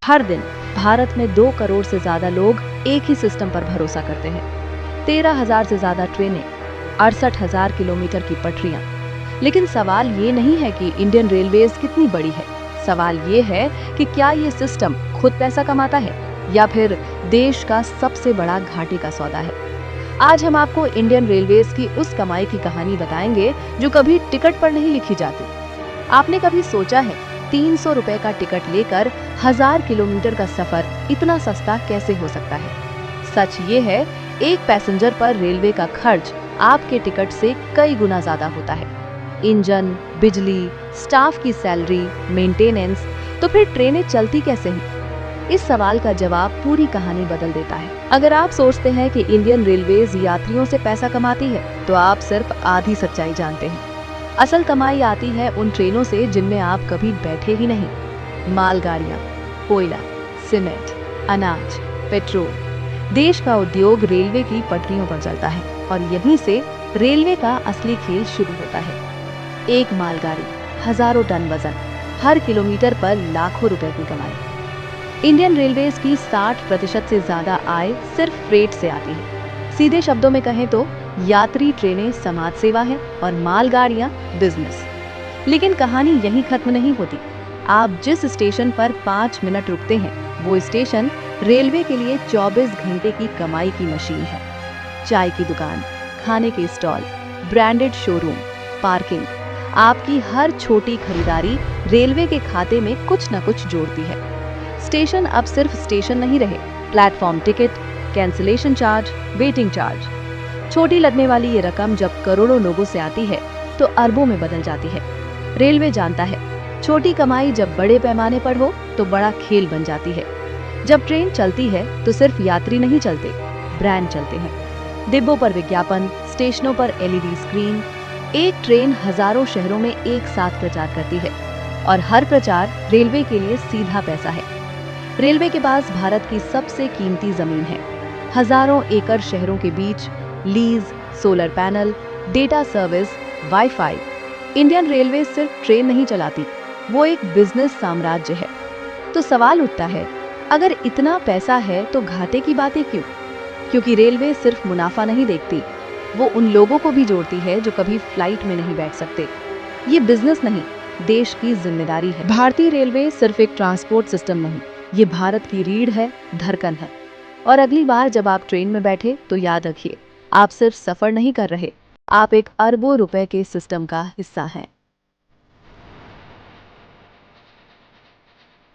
हर दिन भारत में 2 करोड़ से ज्यादा लोग एक ही सिस्टम पर भरोसा करते हैं। 13,000 से ज्यादा ट्रेनें, 68,000 किलोमीटर की पटरियां। लेकिन सवाल ये नहीं है कि इंडियन रेलवेज कितनी बड़ी है। सवाल ये है कि क्या ये सिस्टम खुद पैसा कमाता है या फिर देश का सबसे बड़ा घाटे का सौदा है। आज हम आपको इंडियन रेलवेज की उस कमाई की कहानी बताएंगे जो कभी टिकट पर नहीं लिखी जाती। आपने कभी सोचा है 300 रुपए का टिकट लेकर 1000 किलोमीटर का सफर इतना सस्ता कैसे हो सकता है? सच ये है, एक पैसेंजर पर रेलवे का खर्च आपके टिकट से कई गुना ज्यादा होता है। इंजन, बिजली, स्टाफ की सैलरी, मेंटेनेंस, तो फिर ट्रेनें चलती कैसे हैं? इस सवाल का जवाब पूरी कहानी बदल देता है। अगर आप सोचते हैं कि इंडियन रेलवेज यात्रियों से पैसा कमाती है, तो आप सिर्फ आधी सच्चाई जानते हैं। असल कमाई आती है उन ट्रेनों से जिनमें आप कभी बैठे ही नहीं। मालगाड़ियां, कोयला, सीमेंट, अनाज, पेट्रोल। देश का उद्योग रेलवे की पटरियों पर चलता है और यहीं से रेलवे का असली खेल शुरू होता है। एक मालगाड़ी, हजारों टन वजन, हर किलोमीटर पर लाखों रुपए की कमाई। इंडियन रेलवेज की 60% से ज्यादा आय सिर्फ फ्रेट से आती है। सीधे शब्दों में कहें तो यात्री ट्रेनें समाज सेवा है और मालगाड़ियां बिजनेस। लेकिन कहानी यहीं खत्म नहीं होती। आप जिस स्टेशन पर 5 मिनट रुकते हैं, वो स्टेशन रेलवे के लिए 24 घंटे की कमाई की मशीन है। चाय की दुकान, खाने के स्टॉल, ब्रांडेड शोरूम, पार्किंग, आपकी हर छोटी खरीदारी रेलवे के खाते में कुछ न कुछ जोड़ती है। स्टेशन अब सिर्फ स्टेशन नहीं रहे। Platform ticket, cancellation charge, waiting charge. छोटी लगने वाली ये रकम जब करोड़ों लोगों से आती है तो अरबों में बदल जाती है। रेलवे जानता है, छोटी कमाई जब बड़े पैमाने पर हो तो बड़ा खेल बन जाती है। जब ट्रेन चलती है तो सिर्फ यात्री नहीं चलते, ब्रांड चलते हैं। डिब्बों पर विज्ञापन, स्टेशनों पर एलईडी स्क्रीन। एक ट्रेन हजारों शहरों में एक साथ प्रचार करती है और हर प्रचार रेलवे के लिए सीधा पैसा है। रेलवे के पास भारत की सबसे कीमती जमीन है। हजारों एकड़ शहरों के बीच lease, solar panel, data service, WiFi. Indian railway सिर्फ ट्रेन नहीं चलाती, वो एक बिजनेस साम्राज्य है। तो सवाल उठता है, अगर इतना पैसा है तो घाटे की बातें क्यों? क्योंकि रेलवे सिर्फ मुनाफा नहीं देखती, वो उन लोगों को भी जोड़ती है जो कभी फ्लाइट में नहीं बैठ सकते। ये बिजनेस नहीं, देश की जिम्मेदारी है। भारतीय रेलवे सिर्फ एक ट्रांसपोर्ट सिस्टम नहीं, ये भारत की रीढ़ है, धड़कन है। और अगली बार जब आप ट्रेन में बैठे तो याद रखिए, आप सिर्फ सफर नहीं कर रहे, आप एक अरबों रुपए के सिस्टम का हिस्सा हैं।